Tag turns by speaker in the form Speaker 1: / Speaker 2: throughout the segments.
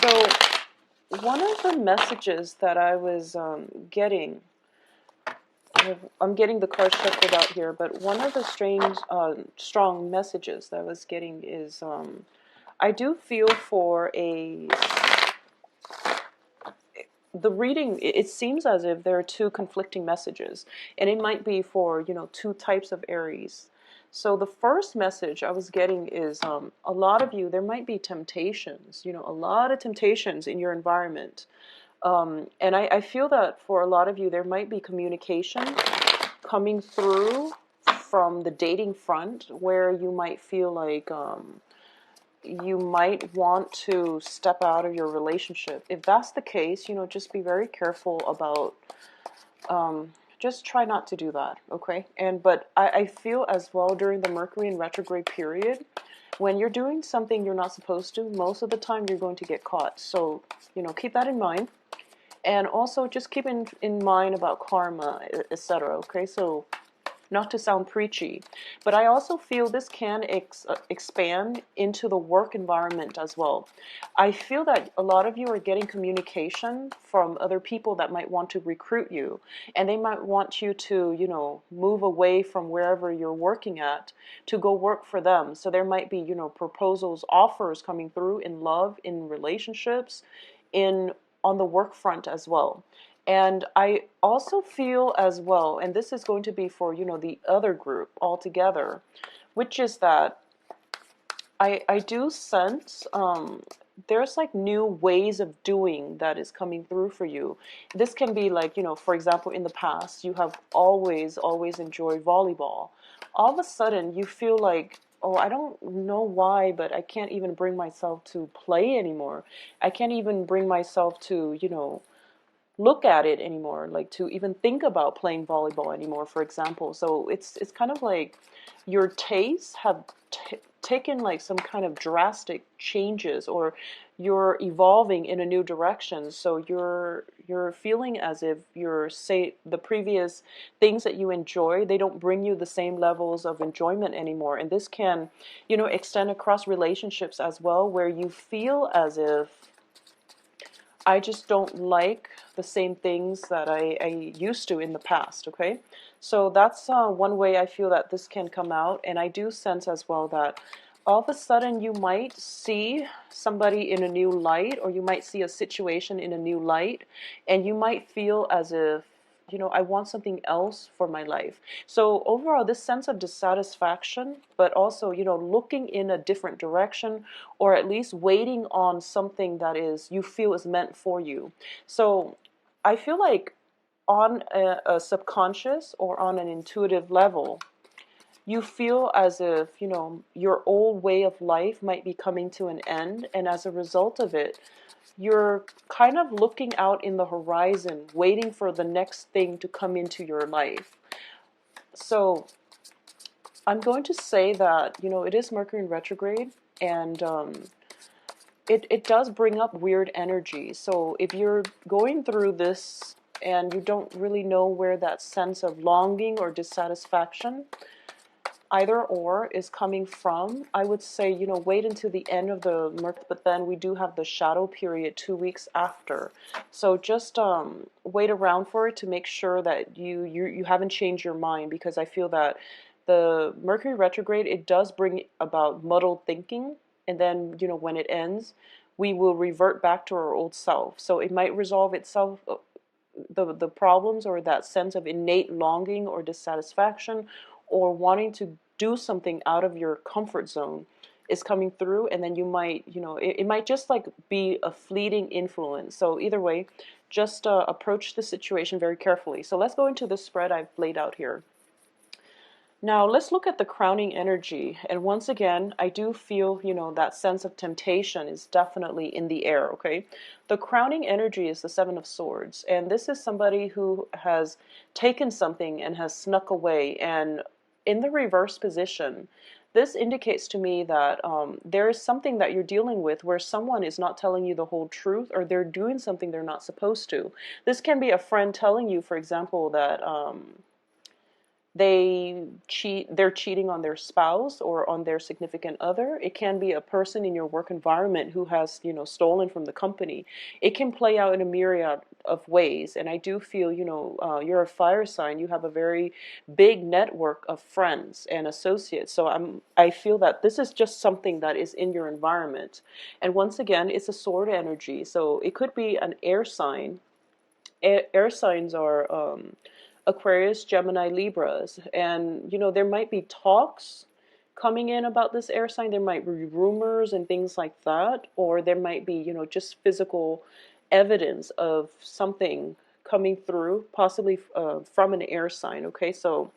Speaker 1: So one of the messages that I was getting, I'm getting the card shuffled out here, but one of the strong messages that I was getting is I do feel for the reading, it seems as if there are two conflicting messages, and it might be for, two types of Aries. So the first message I was getting is a lot of you, there might be temptations, a lot of temptations in your environment. And I feel that for a lot of you, there might be communication coming through from the dating front where you might feel like you might want to step out of your relationship. If that's the case, just be very careful about, just try not to do that, okay? But I feel as well during the Mercury in retrograde period, when you're doing something you're not supposed to, most of the time you're going to get caught. So, keep that in mind. And also just keep in mind about karma, etc. Okay, so not to sound preachy, but I also feel this can expand into the work environment as well. I feel that a lot of you are getting communication from other people that might want to recruit you, and they might want you to, move away from wherever you're working at to go work for them. So there might be, proposals, offers coming through in love, in relationships, in on the work front as well. And I also feel as well, and this is going to be for, the other group altogether, which is that I do sense there's like new ways of doing that is coming through for you. This can be like, for example, in the past, you have always enjoyed volleyball. All of a sudden, you feel like, oh, I don't know why, but I can't even bring myself to play anymore. I can't even bring myself to, look at it anymore, like to even think about playing volleyball anymore, for example. So it's kind of like your tastes have taken like some kind of drastic changes, or you're evolving in a new direction. So you're feeling as if you're, say, the previous things that you enjoy, they don't bring you the same levels of enjoyment anymore. And this can, extend across relationships as well, where you feel as if I just don't like the same things that I used to in the past, okay? So that's one way I feel that this can come out. And I do sense as well that all of a sudden you might see somebody in a new light, or you might see a situation in a new light, and you might feel as if, I want something else for my life. So overall, this sense of dissatisfaction, but also, looking in a different direction, or at least waiting on something that is you feel is meant for you. So I feel like on a subconscious or on an intuitive level, you feel as if, your old way of life might be coming to an end, and as a result of it, you're kind of looking out in the horizon, waiting for the next thing to come into your life. So I'm going to say that, it is Mercury in retrograde, and it does bring up weird energy. So if you're going through this and you don't really know where that sense of longing or dissatisfaction, either or, is coming from, I would say, wait until the end of the month, but then we do have the shadow period 2 weeks after. So just wait around for it to make sure that you haven't changed your mind, because I feel that the Mercury retrograde, it does bring about muddled thinking, and then, when it ends, we will revert back to our old self. So it might resolve itself, the problems, or that sense of innate longing or dissatisfaction, or wanting to do something out of your comfort zone is coming through, and then you might, it might just like be a fleeting influence. So either way, just approach the situation very carefully. So let's go into the spread I've laid out here. Now let's look at the crowning energy. And once again, I do feel, that sense of temptation is definitely in the air, okay? The crowning energy is the Seven of Swords. And this is somebody who has taken something and has snuck away. And in the reverse position, this indicates to me that there is something that you're dealing with where someone is not telling you the whole truth, or they're doing something they're not supposed to. This can be a friend telling you, for example, that they're cheating on their spouse or on their significant other. It can be a person in your work environment who has, stolen from the company. It can play out in a myriad of ways. And I do feel, you're a fire sign. You have a very big network of friends and associates. So I feel that this is just something that is in your environment. And once again, it's a sword energy. So it could be an air sign. Air signs are Aquarius, Gemini, Libras, and there might be talks coming in about this air sign. There might be rumors and things like that, or there might be just physical evidence of something coming through, possibly from an air sign. Okay, so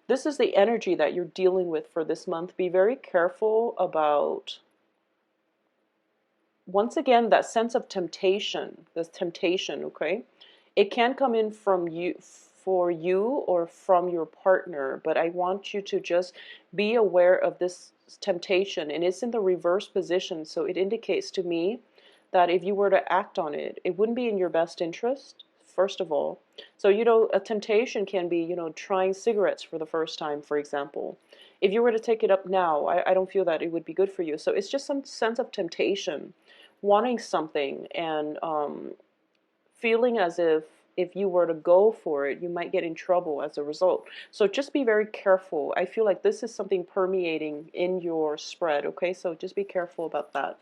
Speaker 1: this is the energy that you're dealing with for this month. Be very careful about, once again, that sense of temptation, this temptation. Okay, it can come in from you, for you, or from your partner, but I want you to just be aware of this temptation. And it's in the reverse position, so it indicates to me that if you were to act on it, it wouldn't be in your best interest, first of all. So a temptation can be trying cigarettes for the first time, for example. If you were to take it up now, I don't feel that it would be good for you. So it's just some sense of temptation, wanting something, and feeling as if you were to go for it, you might get in trouble as a result. So just be very careful. I feel like this is something permeating in your spread, okay? So just be careful about that.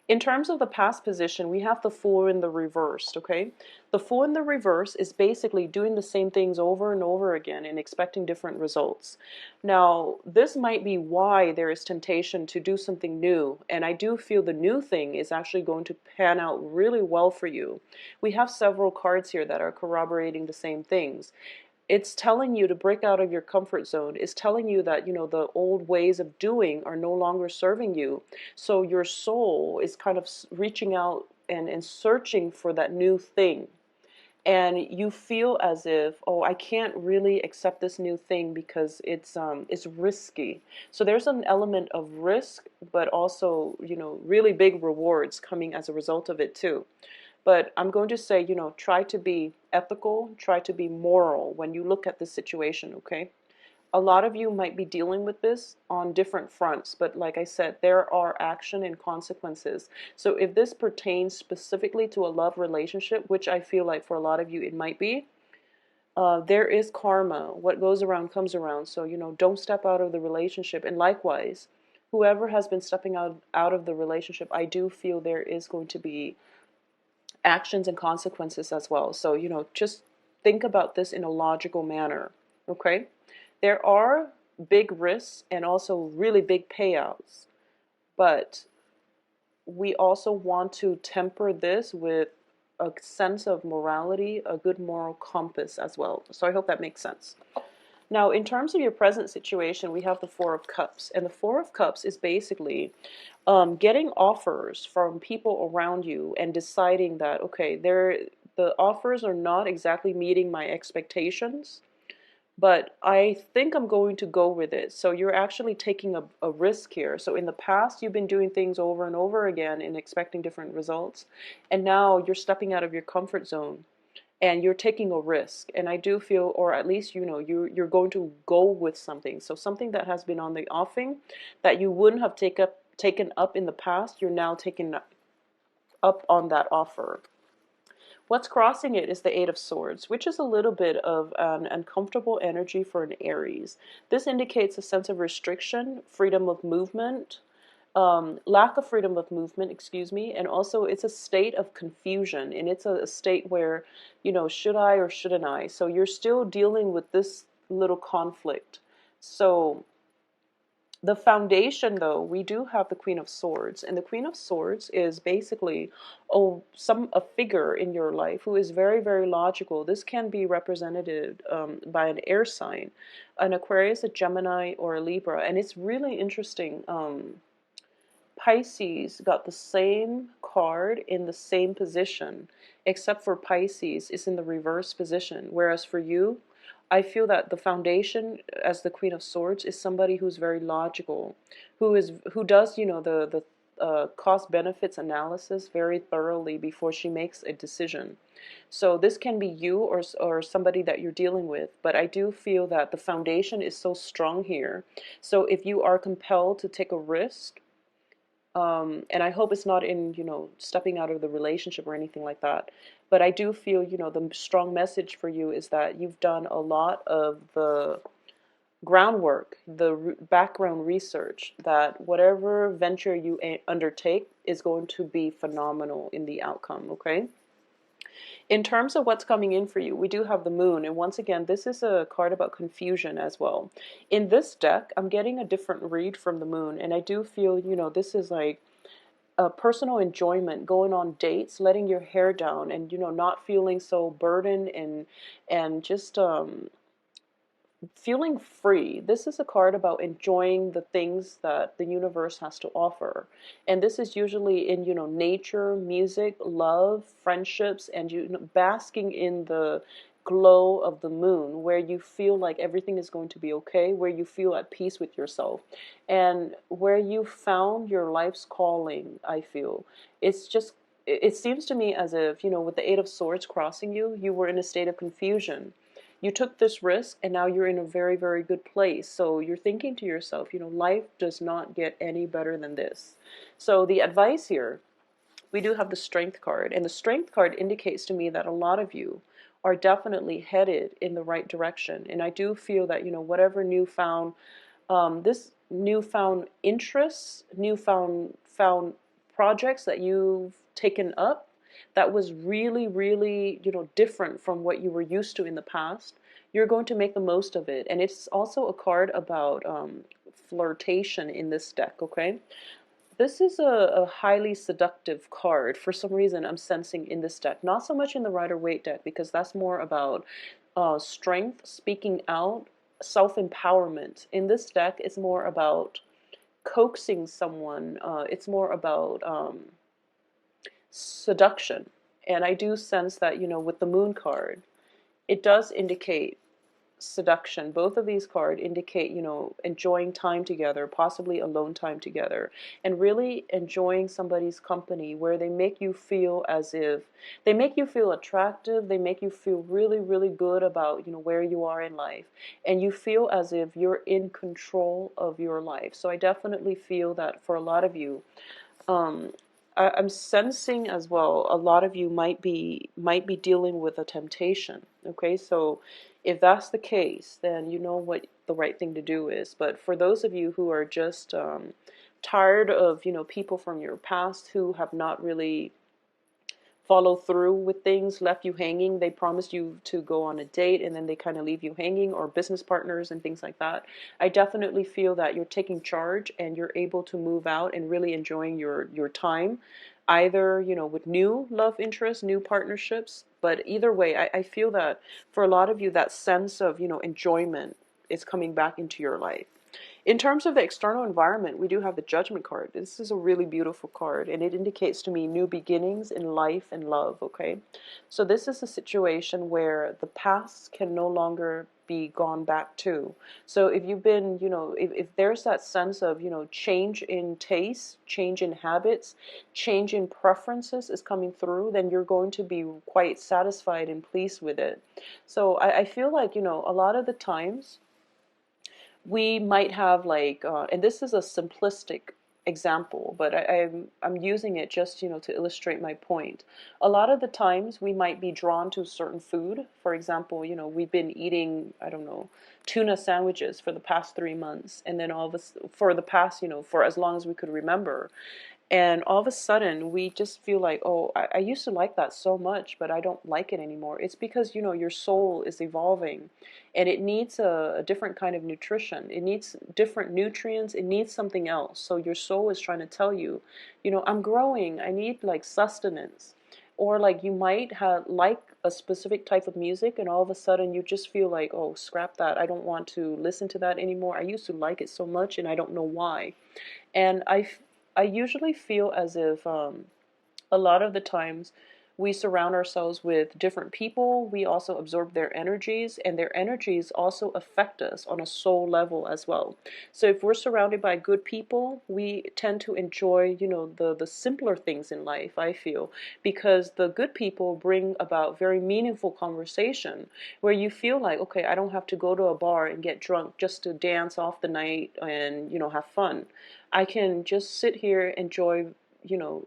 Speaker 1: In terms of the past position, we have the Fool in the reversed, okay? The Fool in the reverse is basically doing the same things over and over again and expecting different results. Now, this might be why there is temptation to do something new, and I do feel the new thing is actually going to pan out really well for you. We have several cards here that are corroborating the same things. It's telling you to break out of your comfort zone. It's telling you that, the old ways of doing are no longer serving you. So your soul is kind of reaching out and searching for that new thing. And you feel as if, oh, I can't really accept this new thing because it's risky. So there's an element of risk, but also, really big rewards coming as a result of it too. But I'm going to say, try to be ethical, try to be moral when you look at this situation, okay? A lot of you might be dealing with this on different fronts, but like I said, there are action and consequences. So if this pertains specifically to a love relationship, which I feel like for a lot of you it might be, there is karma. What goes around comes around. So, don't step out of the relationship. And likewise, whoever has been stepping out of the relationship, I do feel there is going to be actions and consequences as well. So, just think about this in a logical manner, okay? There are big risks and also really big payouts, but we also want to temper this with a sense of morality, a good moral compass as well. So I hope that makes sense. Now, in terms of your present situation, we have the Four of Cups. And the Four of Cups is basically getting offers from people around you and deciding that, okay, the offers are not exactly meeting my expectations, but I think I'm going to go with it. So you're actually taking a risk here. So in the past, you've been doing things over and over again and expecting different results. And now you're stepping out of your comfort zone and you're taking a risk. And I do feel, or at least, you're going to go with something. So something that has been on the offing that you wouldn't have taken up in the past, you're now taking up on that offer. What's crossing it is the Eight of Swords, which is a little bit of an uncomfortable energy for an Aries. This indicates a sense of restriction, freedom of movement, lack of freedom of movement, excuse me, and also it's a state of confusion, and it's a state where, should I or shouldn't I? So you're still dealing with this little conflict. So the foundation, though, we do have the Queen of Swords, and the Queen of Swords is basically a figure in your life who is very, very logical. This can be represented by an air sign, an Aquarius, a Gemini, or a Libra, and it's really interesting. Pisces got the same card in the same position, except for Pisces is in the reverse position, whereas for you, I feel that the foundation as the Queen of Swords is somebody who's very logical, who does, cost benefits analysis very thoroughly before she makes a decision. So this can be you or somebody that you're dealing with, but I do feel that the foundation is so strong here. So if you are compelled to take a risk, and I hope it's not in, stepping out of the relationship or anything like that. But I do feel, the strong message for you is that you've done a lot of the groundwork, the background research, that whatever venture you undertake is going to be phenomenal in the outcome, okay? In terms of what's coming in for you, we do have the moon. And once again, this is a card about confusion as well. In this deck, I'm getting a different read from the moon. And I do feel, this is like a personal enjoyment, going on dates, letting your hair down, and, not feeling so burdened and just feeling free. This is a card about enjoying the things that the universe has to offer. And this is usually in, nature, music, love, friendships, and basking in the glow of the moon, where you feel like everything is going to be okay, where you feel at peace with yourself, and where you found your life's calling. I feel it's just, it seems to me as if, with the Eight of Swords crossing you, you were in a state of confusion. You took this risk and now you're in a very, very good place. So you're thinking to yourself, life does not get any better than this. So the advice here, we do have the Strength card, and the Strength card indicates to me that a lot of you are definitely headed in the right direction. And I do feel that, whatever newfound, this newfound interests, newfound found projects that you've taken up, that was really, really, different from what you were used to in the past, you're going to make the most of it. And it's also a card about flirtation in this deck, okay? This is a highly seductive card. For some reason, I'm sensing in this deck. Not so much in the Rider-Waite deck, because that's more about strength, speaking out, self-empowerment. In this deck, it's more about coaxing someone. It's more about seduction. And I do sense that, with the Moon card, it does indicate seduction. Both of these cards indicate, enjoying time together, possibly alone time together, and really enjoying somebody's company, where they make you feel as if, they make you feel attractive, they make you feel really, really good about, where you are in life, and you feel as if you're in control of your life. So I definitely feel that for a lot of you, um, I'm sensing as well, a lot of you might be dealing with a temptation. Okay, so if that's the case, then you know what the right thing to do is. But for those of you who are just tired of, people from your past who have not really follow through with things, left you hanging, they promised you to go on a date and then they kind of leave you hanging, or business partners and things like that, I definitely feel that you're taking charge and you're able to move out and really enjoying your time, either, with new love interests, new partnerships. But either way, I feel that for a lot of you, that sense of, enjoyment is coming back into your life. In terms of the external environment, we do have the Judgment card. This is a really beautiful card, and it indicates to me new beginnings in life and love, okay? So this is a situation where the past can no longer be gone back to. So if you've been, if there's that sense of, change in taste, change in habits, change in preferences is coming through, then you're going to be quite satisfied and pleased with it. So I feel like, a lot of the times, we might have like, and this is a simplistic example, but I'm using it just, to illustrate my point. A lot of the times we might be drawn to certain food. For example, we've been eating, I don't know, tuna sandwiches for the past 3 months, and then all of us for the past, for as long as we could remember. And all of a sudden, we just feel like, oh, I used to like that so much, but I don't like it anymore. It's because, your soul is evolving, and it needs a different kind of nutrition. It needs different nutrients. It needs something else. So your soul is trying to tell you, I'm growing. I need like sustenance. Or like you might have like a specific type of music, and all of a sudden you just feel like, oh, scrap that. I don't want to listen to that anymore. I used to like it so much, and I don't know why. And I usually feel as if a lot of the times We surround ourselves with different people. We also absorb their energies, and their energies also affect us on a soul level as well. So if we're surrounded by good people, we tend to enjoy, the simpler things in life, I feel, because the good people bring about very meaningful conversation where you feel like, okay, I don't have to go to a bar and get drunk just to dance off the night and, have fun. I can just sit here, enjoy, you know,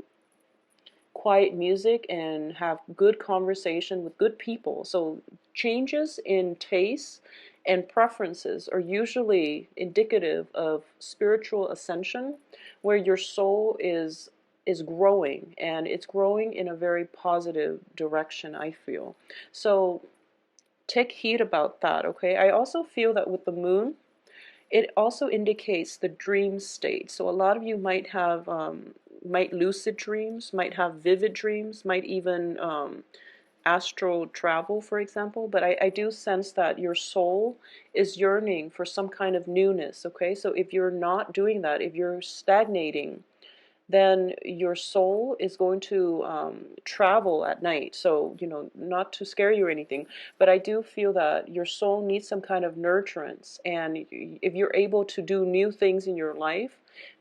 Speaker 1: quiet music and have good conversation with good people. So changes in tastes and preferences are usually indicative of spiritual ascension, where your soul is growing, and it's growing in a very positive direction, I feel. So take heed about that, okay? I also feel that with the moon, it also indicates the dream state. So a lot of you might have might lucid dreams, might have vivid dreams, might even astral travel, for example. But I do sense that your soul is yearning for some kind of newness. Okay, so if you're not doing that, if you're stagnating, then your soul is going to travel at night. So, not to scare you or anything, but I do feel that your soul needs some kind of nurturance. And if you're able to do new things in your life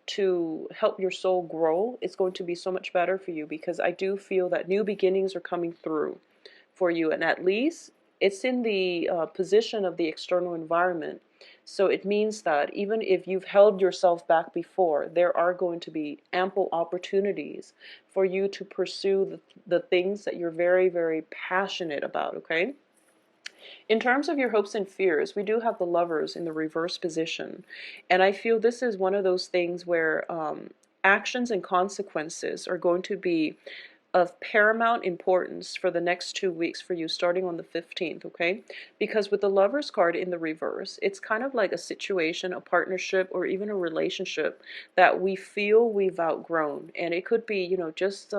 Speaker 1: to help your soul grow, it's going to be so much better for you, because I do feel that new beginnings are coming through for you. And at least it's in the position of the external environment. So it means that even if you've held yourself back before, there are going to be ample opportunities for you to pursue the things that you're very, very passionate about, okay? In terms of your hopes and fears, we do have the Lovers in the reverse position. And I feel this is one of those things where actions and consequences are going to be of paramount importance for the next 2 weeks for you, starting on the 15th, okay? Because with the Lovers card in the reverse, it's kind of like a situation, a partnership, or even a relationship that we feel we've outgrown. And it could be, just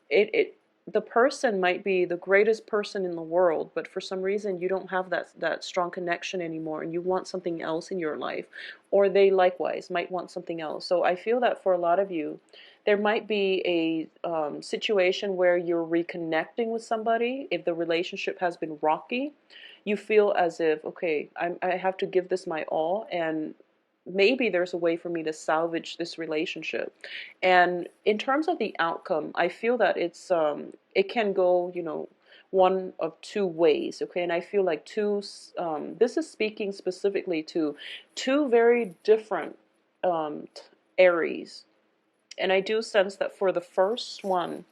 Speaker 1: it the person might be the greatest person in the world, but for some reason you don't have that strong connection anymore, and you want something else in your life, or they likewise might want something else. So I feel that for a lot of you, there might be a situation where you're reconnecting with somebody. If the relationship has been rocky, you feel as if, okay, I have to give this my all, and maybe there's a way for me to salvage this relationship. And in terms of the outcome, I feel that it can go, one of two ways, okay? And I feel like this is speaking specifically to two very different Aries. And I do sense that for the first one,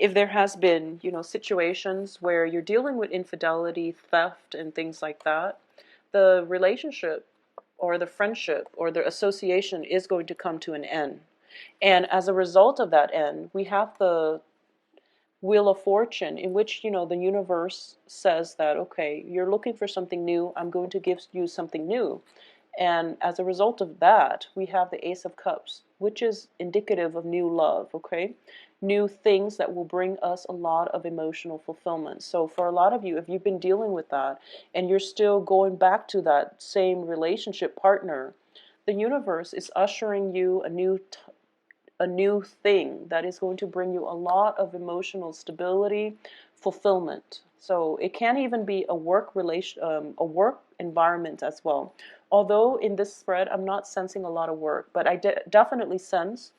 Speaker 1: if there has been, situations where you're dealing with infidelity, theft, and things like that, the relationship or the friendship or the association is going to come to an end. And as a result of that end, we have the Wheel of Fortune, in which, the universe says that, okay, you're looking for something new, I'm going to give you something new. And as a result of that, we have the Ace of Cups, which is indicative of new love, okay? New things that will bring us a lot of emotional fulfillment. So for a lot of you, if you've been dealing with that and you're still going back to that same relationship partner, the universe is ushering you a new thing that is going to bring you a lot of emotional stability, fulfillment. So it can even be a work environment as well. Although in this spread, I'm not sensing a lot of work, but I definitely sense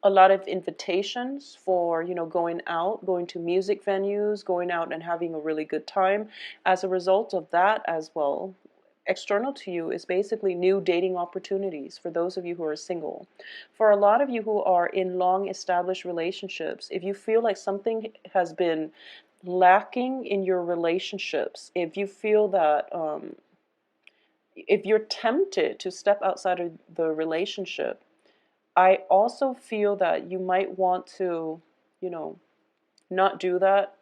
Speaker 1: a lot of invitations for, going out, going to music venues, going out and having a really good time. As a result of that as well, external to you is basically new dating opportunities for those of you who are single. For a lot of you who are in long established relationships, if you feel like something has been lacking in your relationships, if you feel that if you're tempted to step outside of the relationship, I also feel that you might want to, not do that,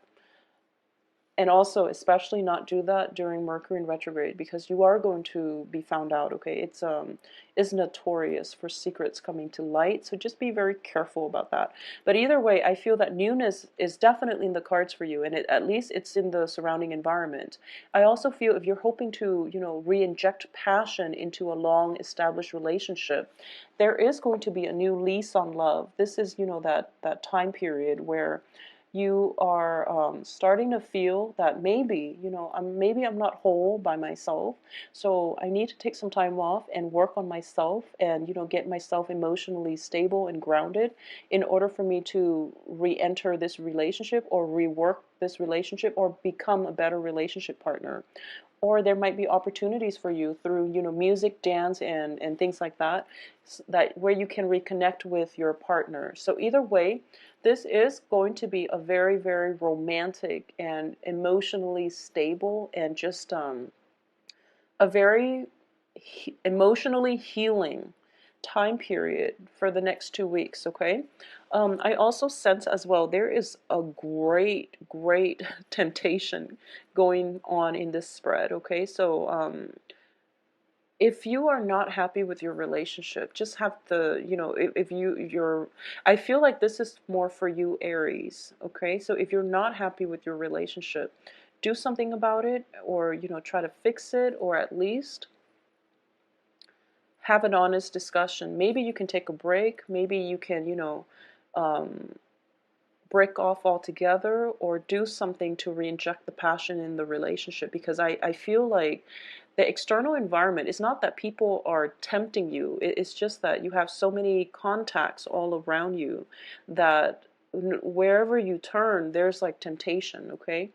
Speaker 1: and also especially not do that during Mercury in retrograde, because you are going to be found out, okay? It's notorious for secrets coming to light, so just be very careful about that. But either way, I feel that newness is definitely in the cards for you, and at least it's in the surrounding environment. I also feel if you're hoping to, re-inject passion into a long established relationship, there is going to be a new lease on love. This is, that time period where You are starting to feel that maybe, maybe I'm not whole by myself. So I need to take some time off and work on myself and, get myself emotionally stable and grounded in order for me to re-enter this relationship or rework this relationship or become a better relationship partner. Or there might be opportunities for you through, music, dance, and things like that, that where you can reconnect with your partner. So either way, this is going to be a very, very romantic and emotionally stable and just a very emotionally healing time period for the next 2 weeks, okay? I also sense as well there is a great, great temptation going on in this spread, okay? So if you are not happy with your relationship, just have the, if you're, I feel like this is more for you, Aries, okay? So if you're not happy with your relationship, do something about it, or, try to fix it, or at least have an honest discussion. Maybe you can take a break. Maybe you can, um, break off altogether or do something to re-inject the passion in the relationship, because I feel like the external environment, it's not that people are tempting you, it's just that you have so many contacts all around you that wherever you turn there's like temptation, okay?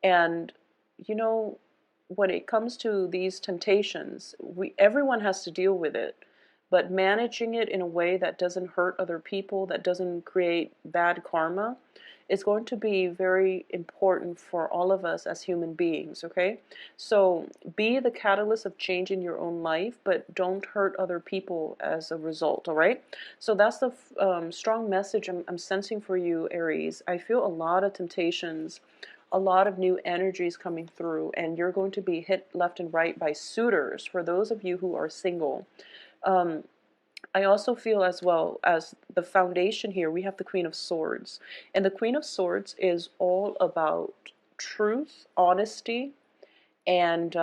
Speaker 1: And you know, when it comes to these temptations, everyone has to deal with it, but managing it in a way that doesn't hurt other people, that doesn't create bad karma, is going to be very important for all of us as human beings, okay? So be the catalyst of change in your own life, but don't hurt other people as a result, all right? So that's the strong message I'm sensing for you, Aries. I feel a lot of temptations, a lot of new energies coming through, and you're going to be hit left and right by suitors for those of you who are single. Um, I also feel as well as the foundation here, we have the Queen of Swords. And the Queen of Swords is all about truth, honesty, and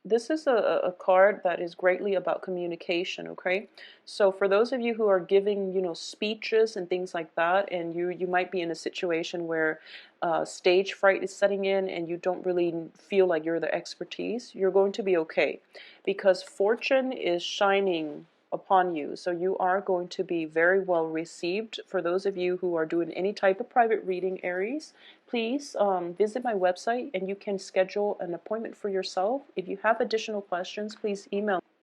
Speaker 1: this is a card that is greatly about communication, okay? So for those of you who are giving, speeches and things like that, and you might be in a situation where stage fright is setting in and you don't really feel like you're the expertise, you're going to be okay, because fortune is shining upon you. So you are going to be very well received. For those of you who are doing any type of private reading, Aries, please visit my website and you can schedule an appointment for yourself. If you have additional questions, please email